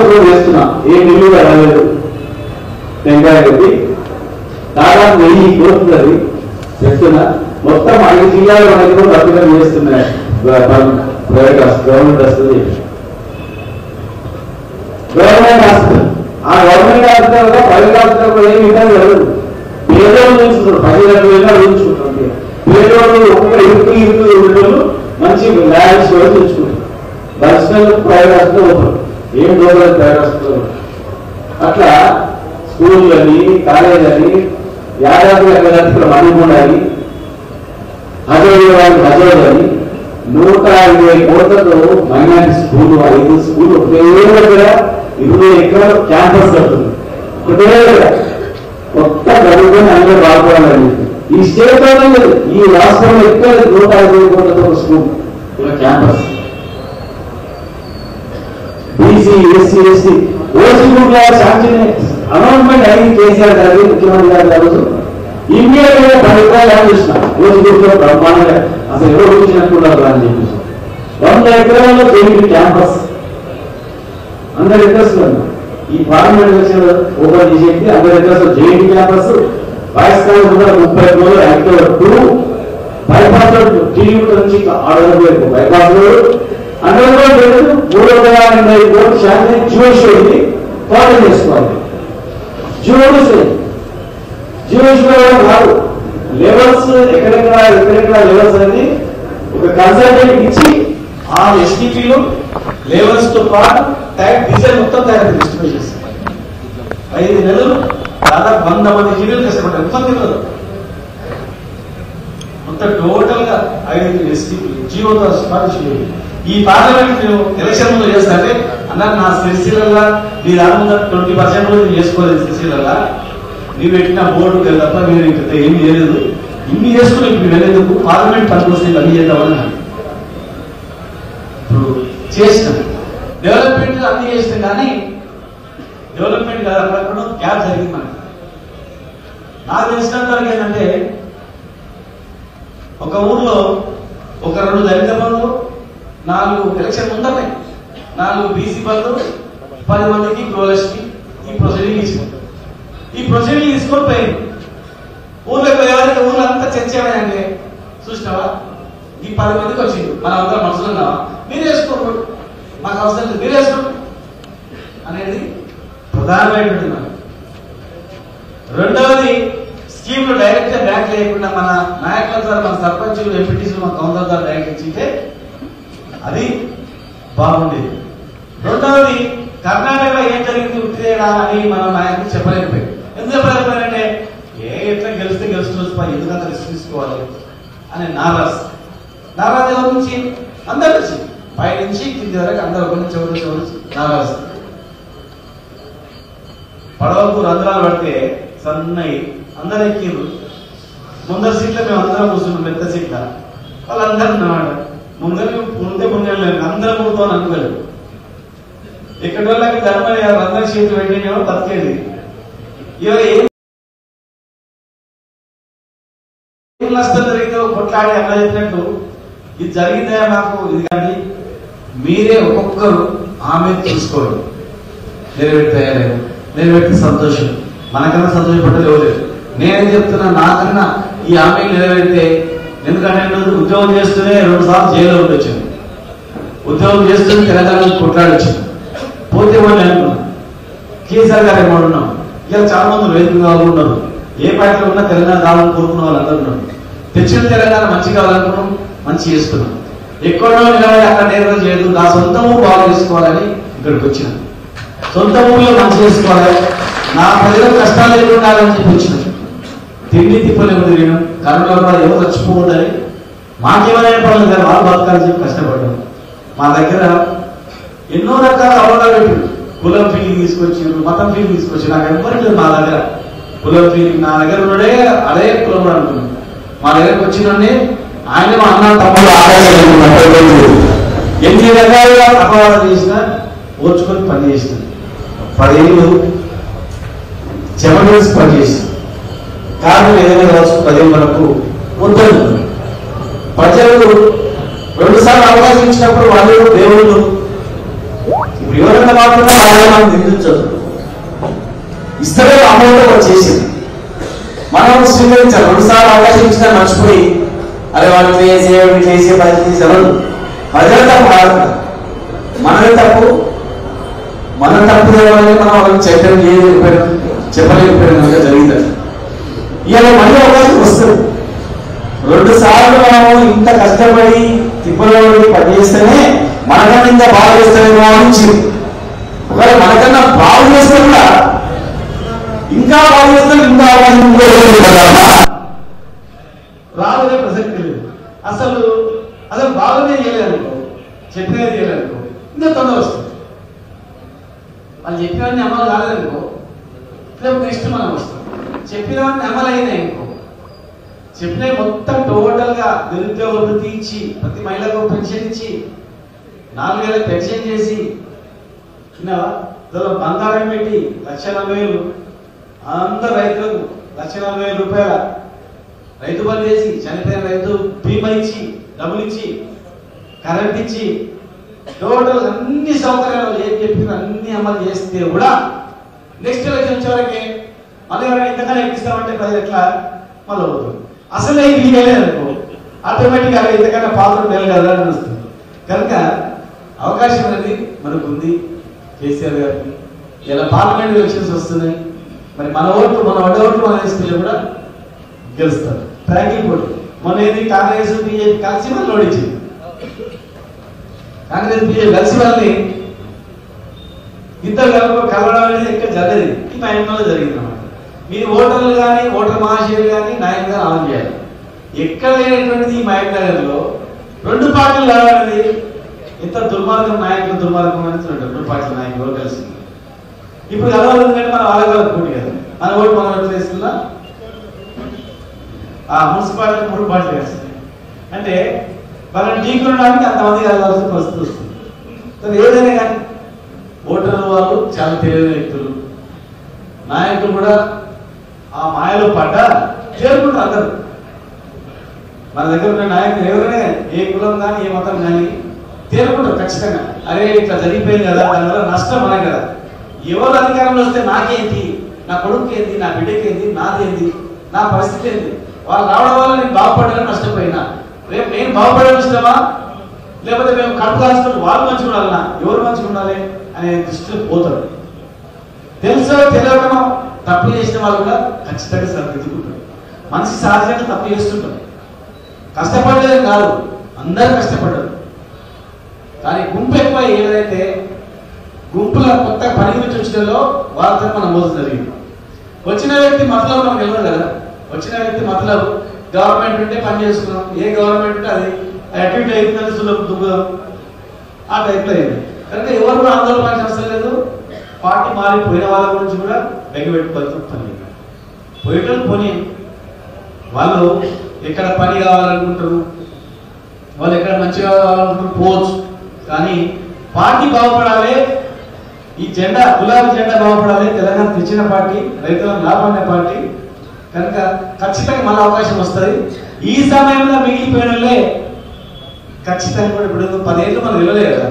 కూడా చేస్తున్నా, ఏ బిల్లు రాలేదు. టెంకాయ పెట్టి దాదాపు 1000 కోట్లు అది చెప్తున్నా. మొత్తం 5 జిల్లాల మనకి కూడా అభివృద్ధి చేస్తున్నాయి private hospital, government hospital. Government hospital ఆ గవర్నమెంట్ హాస్పిటల్ ప్రైవేట్ హాస్పిటల్ కూడా ఏమి ఇబ్బంది లేదు. పేదోళ్ళు చూసుకుంటారు, 10,00,000 చూసుకుంటారు. పేదోళ్ళు ఒక్కొక్క ఇరుకు మంచి ల్యాబ్స్ కూడా చూసుకుంటారు. దర్శనాలు ప్రైవేట్ హాస్పిటల్ ఉంటారు, ఏం రోజులు ప్రైవేట్ హాస్పిటల్. అట్లా స్కూల్ అని కాలేజ్ అని యాదాద్రి ఇక్కడ మణికొండ అని హజోడ్ అని 120 కోట్లతో మైనారిటీ స్కూల్ 5 స్కూల్ ఒకటే దగ్గర 20 ఎకరాల క్యాంపస్ కడుతుంది. ఒకటే దగ్గర కొత్త చదువుకొని అందరూ బాగుపడాలని ఈ స్టేట్ లోనే లేదు, ఈ రాష్ట్రంలో ఎక్కడ 150 కోట్లతో స్కూల్ ఒక campus. BC SC ST OC group sanction announcement అయింది కేసీఆర్ గారి ముఖ్యమంత్రి గారి రోజు. ఇమ్మీడియట్ గా 10 ఎకరాలు చూసిన ఓసీ గ్రూప్ లో బ్రహ్మాండంగా అసలు ఎవరు వచ్చినట్టున్నారు అని చెప్పేసి 100 ఎకరాల్లో జేఎన్టీ క్యాంపస్ 100 ఎకర్స్ ఈ పార్లమెంట్ ఎలక్షన్ ఓపెన్ చేసేది 100 ఎకర్స్ జేఎన్టీ క్యాంపస్. పాకిస్తాన్ 30 రోజులు యాక్టివ్ 2 బైపాస్ రోడ్ టీవీ నుంచి ఆడవైపు బైపాస్ రోడ్ అండర్ రోడ్ 380 కోట్లు శాంతి జ్యుడిషియరీ ఫాలో చేసుకోవాలి. జ్యుడిషియరీ కాదు, లెవెల్స్ ఎక్కడెక్కడ లెవెల్స్ అనేది ఒక కన్సల్టెంట్ ఇచ్చి ఆ ఎస్టీపీలో లెవెల్స్ తో పాటు డిజైన్ మొత్తం తయారు డిస్ట్రిబ్యూట్ చేస్తారు. 5 నెలలు దాదాపు 100 మంది ఇంజనీర్లు కష్టపడ్డారు. మొత్తం తెలియదు, మొత్తం టోటల్ గా 5 ఎస్టీపీ జీవోతో స్టార్ట్. ఈ పార్లమెంట్ ఎలక్షన్ ముందు చేస్తారంటే అన్నారు నా సిరిసిల్ల నీ దాని 20% కూడా చేసుకోలేదు. సిరిసిల్ల నీవు పెట్టిన బోర్డు తప్ప మీరు ఇంకా ఏం చేయలేదు, ఇన్ని చేసుకుని ఇప్పుడు వెళ్ళేందుకు పార్లమెంట్ పనికొస్తే అన్ని చేద్దామని ఇప్పుడు చేసినాం. డెవలప్మెంట్ అన్ని చేసినాం, కానీ డెవలప్మెంట్ కాదు అక్కడ గ్యాప్ జరిగింది. మనకి నాకు తెలిసినంత వరకు ఏంటంటే ఒక ఊర్లో ఒక 2 దళిత బంధువులు, 4 ఎలక్షన్ ముందరనే 4 బీసీ బంధువులు, 10 మందికి గృహలక్ష్మి ఈ ప్రొసీడింగ్ ఇచ్చింది. ఈ ప్రొసీడింగ్ తీసుకొని పోయింది. ఊర్లోకి పోయేవారికి ఊర్లో అంతా చర్చ ఏమైందండి చూసినావా, ఈ 10 మందికి వచ్చింది, మన అందరం మనుషులు ఉన్నావా, మీరు వేసుకోరు, మాకు అవసరం లేదు, మీరు వేసుకోరు అనేది ప్రధానమైనటువంటి మనం. రెండవది స్కీమ్ లో డైరెక్ట్ గా బ్యాంక్ లేకుండా మన నాయకుల ద్వారా మన సర్పంచులు ఎంపీటీసీలు మన కౌన్సిలర్ ద్వారా బ్యాంక్ ఇచ్చింటే అది బాగుండేది. రెండవది కర్ణాటకలో ఏం జరిగింది ఉట్టిదేనా అని మన నాయకులు చెప్పలేకపోయారు. ఎందుకు చెప్పలేకపోయారంటే ఎట్లా గెలిస్తే గెలుస్తుంది, ఎందుకంత రిస్క్ తీసుకోవాలి అనే నారాజ్ ఎవరి నుంచి అందరి నుంచి పై నుంచి కింది వరకు అందరూ ఒకరి నుంచి ఎవరు నారాజ్. పడవకు రంధ్రాలు పడితే సన్నయి అందరు ఎక్కిరు, ముందర సీట్లో మేము అందరం కూర్చున్నాం, పెద్ద సీట్ల వాళ్ళందరూ అన్నమాట. ముందే మునగలేదు, అందరం ముందుతో అనుకోలేదు. ఇక్కడ వాళ్ళకి ధర్మని అందరి చేతులు పెట్టినేమో బతికేది. ఇవాళ ఏం నష్టం జరిగిందో కొట్లాడి అలా చెప్పినట్టు ఇది జరిగిందా నాకు ఇది, కానీ మీరే ఒక్కొక్కరు ఆమె చూసుకోండి. నెరవేర్తే సంతోషం, మనకన్నా సంతోషపడ్డది ఎవరు. నేనేం చెప్తున్నా, నాకన్నా ఈ హామీ నెరవేరితే, ఎందుకంటే నేను ఉద్యోగం చేస్తూనే 2 సార్లు జైల్లో ఉండొచ్చింది, ఉద్యోగం చేస్తూనే తెలంగాణ కొట్లాడొచ్చింది. పోతే వాళ్ళు అనుకున్నాం కేసీఆర్ గారు ఏమడున్నాం, ఇలా చాలా మంది వేదికగా ఉన్నారు, ఏ పార్టీలో ఉన్నా తెలంగాణ కావాలని కోరుకున్న వాళ్ళందరూ ఉన్నారు. తెచ్చిన తెలంగాణ మంచి కావాలనుకున్నాం, మంచి చేసుకున్నాం. ఎక్కడో నిలబడి అక్కడ నేర్లు చేయదు, నా సొంత ఊరు బాగు చేసుకోవాలని ఇక్కడికి వచ్చినాం. సొంత ఊళ్ళో మంచి చేసుకోవాలి, నా ప్రజలకు కష్టాలు ఎదుర్కొండాలని చెప్పి వచ్చినాం. తిండి తిప్పలేము తిరిగినాం, కరోనా కూడా ఎవరు చచ్చిపోవద్దని మాకేమైనా పనులు కదా, వాళ్ళు బతకాలని చెప్పి కష్టపడ్డాం. మా దగ్గర ఎన్నో రకాల అవగాహన పెట్టారు. కులం ఫీలింగ్ తీసుకొచ్చారు, మతం ఫీలింగ్ తీసుకొచ్చారు. నాకు ఎవరికి లేదు మా దగ్గర కులం ఫీలింగ్. నా దగ్గర ఉన్నాడే అదే కులం కూడా అనుకున్నాను. మా దగ్గరకు వచ్చినండి ఆయన మా అన్న తమ్ముడు ఎన్ని రకాలుగా అపవాదం చేసినా ఓర్చుకొని పని చేసిన 10 ఏళ్ళు చెమటేసి పని చేసిన కారణం ఏదైనా కావచ్చు. 10 ఏళ్ళ వరకు వద్దు ప్రజలు 2 సార్లు అవకాశం ఇచ్చినప్పుడు వాళ్ళు దేవుళ్ళు ఇప్పుడు వివరణ మాత్రమే మనం నిందించదు. ఇస్తరే అమౌంట్ వచ్చేసింది, మనం స్వీకరించాలి. 2 సార్లు అవకాశం ఇచ్చినా మర్చిపోయి అరే వాళ్ళు చేసే పరిస్థితి ఎవరు ప్రజల తప్పు కాదు, మనది తప్పు. మన తప్పు దేవాలని మనం వాళ్ళకి చెప్పలేకపోయినా జరిగింది. ఇలా మళ్ళీ అవకాశం వస్తుంది. 2 సార్లు మనము ఇంత కష్టపడి తిప్పలో పనిచేస్తేనే మనకన్నా ఇంకా బాగా చేస్తామేమో అని. ఒకవేళ మనకన్నా బాగు చేస్తే కూడా ఇంకా బాగు చేస్తాం, ఇంకా అవకాశం రాలనే ప్రసక్తి లేదు. అసలు బాగానే చేయలేదనుకో, చెప్పినది చేయలేదనుకో, ఇంకా తొందర వస్తుంది. వాళ్ళు చెప్పినవన్నీ అమలు కాలేదనుకో, రేపు నెక్స్ట్ మనం వస్తాం. చెప్పినవన్నీ అమలు అయినాయి అనుకో, చెప్పినవి మొత్తం టోటల్ గా నిరుద్యోగ వృత్తి ఇచ్చి, ప్రతి మహిళకు పెన్షన్ ఇచ్చి, 4,000 పెన్షన్ చేసి, బంగారం పెట్టి 1,40,000 అందరు రైతులకు 1,40,000 రూపాయల రైతు బంధు చేసి, చనిపోయిన రైతు బీమా ఇచ్చి, డబ్బులు ఇచ్చి, కరెంట్ ఇచ్చి, టోటల్ అన్ని సౌకర్యాలు ఏం చెప్పిన అన్ని అమలు చేస్తే కూడా నెక్స్ట్ ఎలక్షన్ వచ్చే వరకే మళ్ళీ ఎవరైనా ఇంతకన్నా ఎక్కిస్తామంటే ప్రజలు ఎట్లా మళ్ళీ అవుతుంది. అసలు ఇది అనుకో, ఆటోమేటిక్గా ఇంతకన్నా పాత్ర మేలు కదా అని వస్తుంది. కనుక అవకాశం అనేది మనకు ఉంది కేసీఆర్ గారికి. ఇలా పార్లమెంట్ ఎలక్షన్స్ వస్తున్నాయి, మరి మన ఓట్లు మన వేసుకునే కూడా గెలుస్తారు. ట్రాకింగ్ పోటీ మొన్న ఏది కాంగ్రెస్ బీజేపీ కలిసి వాళ్ళు ఓడించింది. కాంగ్రెస్ బీజేపీ కలిసి వాళ్ళని ఇద్దరు కలవడం అనేది ఎక్కడ జరగదు. ఈ మహబూబ్నగర్లో జరిగింది అన్నమాట. మీరు ఓటర్లు కానీ ఓటర్ మహాశయులు కానీ నాయకులు కానీ ఆన్ చేయాలి. ఎక్కడ లేనటువంటిది ఈ మహబూబ్నగర్లో 2 పార్టీలు కలవాలనేది ఎంత దుర్మార్గం, నాయకులు దుర్మార్గం అనేది 2 పార్టీల నాయకులు కలిసి ఇప్పుడు కలవాలంటే మన వాళ్ళ పోటీ కదా, మన ఓటు మనం ఎట్లా వేసుకున్నా ఆ మున్సిపాలిటీ 3 పార్టీలు వేస్తుంది అంటే వాళ్ళని ఢీకొనడానికి అంతమంది కలవాల్సిన పరిస్థితి వస్తుంది. ఏదైనా కానీ ఓటర్లు వాళ్ళు చాలా తెలియని వ్యక్తులు, నాయకులు కూడా ఆ మాయలో పడ్డా చేరుకుంటారు. అందరు మన దగ్గర ఉన్న నాయకులు ఎవరైనా ఏ కులం కానీ ఏ మతం కానీ తేరుకుంటారు ఖచ్చితంగా. అరే ఇట్లా జరిగిపోయింది కదా, దానివల్ల నష్టం మనకి కదా. ఎవరు అధికారంలో వస్తే నాకేంటి, నా కొడుకు ఏంటి, నా బిడ్డకి ఏంటి, నాదేంటి, నా పరిస్థితి ఏంటి, వాళ్ళు రావడం వల్ల నేను బాగుపడ్డాను నష్టపోయినా, రేపు నేను బాగుపడడం ఇష్టమా, లేకపోతే మేము కడుపు కాల్చుకుంటూ వాళ్ళు మంచిగా ఉండాలన్నా, ఎవరు మంచిగా ఉండాలి అనే దృష్టిలో పోతారు. తెలుసో తెలియకనో తప్పు చేసిన వాళ్ళు కూడా ఖచ్చితంగా సరిదిద్దుకుంటారు. మనిషి సహజంగా తప్పు చేస్తుంటారు, కష్టపడలేదు కాదు, అందరూ కష్టపడ్డారు. కానీ గుంపు ఎక్కువ ఏదైతే గుంపుల కొత్త పని గురించి వచ్చినలో వాళ్ళతో మనం మోసం జరిగింది. వచ్చిన వ్యక్తి మతలబు మనకు తెలియదు కదా. వచ్చిన వ్యక్తి మతలబు గవర్నమెంట్ ఉంటే పని చేసుకున్నాం, ఏ గవర్నమెంట్ ఉంటే అది యాక్టివిటీ అయిపోయిందని సులభ దుగ్గుదాం ఆ టైప్లో అయింది. కనుక ఎవరు కూడా ఆందోళన పని అవసరం లేదు. పార్టీ మారిపోయిన వాళ్ళ గురించి కూడా బెంగపెట్టుకోవాల్సిన పని లేదు. పోయేటోళ్ళు పోనీ, వాళ్ళు ఎక్కడ పని కావాలనుకుంటారు, వాళ్ళు ఎక్కడ మంచిగా కావాలనుకుంటారు పోవచ్చు. కానీ పార్టీ బాగుపడాలి, ఈ జెండా గులాబీ జెండా బాగుపడాలి, తెలంగాణ తెచ్చిన పార్టీ, రైతులను లాభపడిన పార్టీ. కనుక ఖచ్చితంగా మళ్ళీ అవకాశం వస్తుంది. ఈ సమయంలో మిగిలిపోయినలే ఖచ్చితంగా కూడా ఇప్పుడు 10 ఏళ్ళు మనం వెళ్ళలేదు కదా,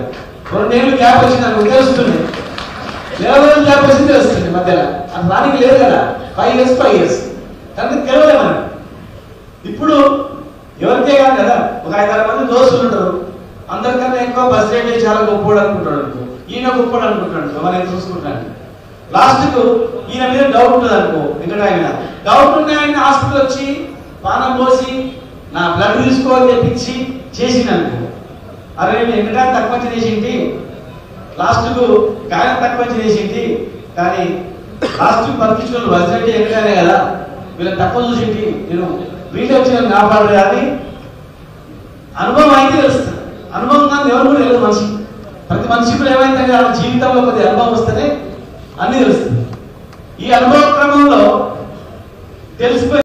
2 ఏళ్ళు గ్యాప్ వచ్చింది నాకు తెలుస్తుంది, 20 ఏళ్ళు గ్యాప్ వచ్చింది తెలుస్తుంది మధ్యలో. అది రానికి లేదు కదా, 5 years కనుక తెలియలే మనం. ఇప్పుడు ఎవరికే కాదు కదా, ఒక 5-6 మంది దోస్తులు ఉంటారు, అందరికన్నా ఎక్కువ బస్ రేట్ చాలా గొప్పోడు అనుకుంటాడు అనుకో, ఈయన గొప్పోడు అనుకుంటాడు, మనం చూసుకుంటాను. లాస్ట్కు ఈయన మీద డౌట్ ఉంటుంది అనుకో, ఇక్కడ ఆయన డౌట్ ఉన్న ఆయన హాస్పిటల్ వచ్చి పానం పోసి నా బ్లడ్ తీసుకోవాలని చెప్పించి చేసింది అనుకో, అరే నేను ఎండగా తక్కువ చేసింది, లాస్ట్కు గాయం తక్కువ చేసింది, కానీ లాస్ట్కు పంపించుకొని బస్ రేట్ ఎండగానే కదా, వీళ్ళని తక్కువ చూసింది, నేను వీళ్ళు వచ్చిన కాపాడు. కానీ అనుభవం అయితే తెలుస్తుంది. అనుభవం కానీ ఎవరు కూడా తెలియదు మనిషి. ప్రతి మనిషి కూడా ఏమైతే వాళ్ళ జీవితంలో కొద్ది అనుభవం వస్తేనే అన్ని తెలుస్తుంది. ఈ అనుభవ క్రమంలో తెలిసిపోయి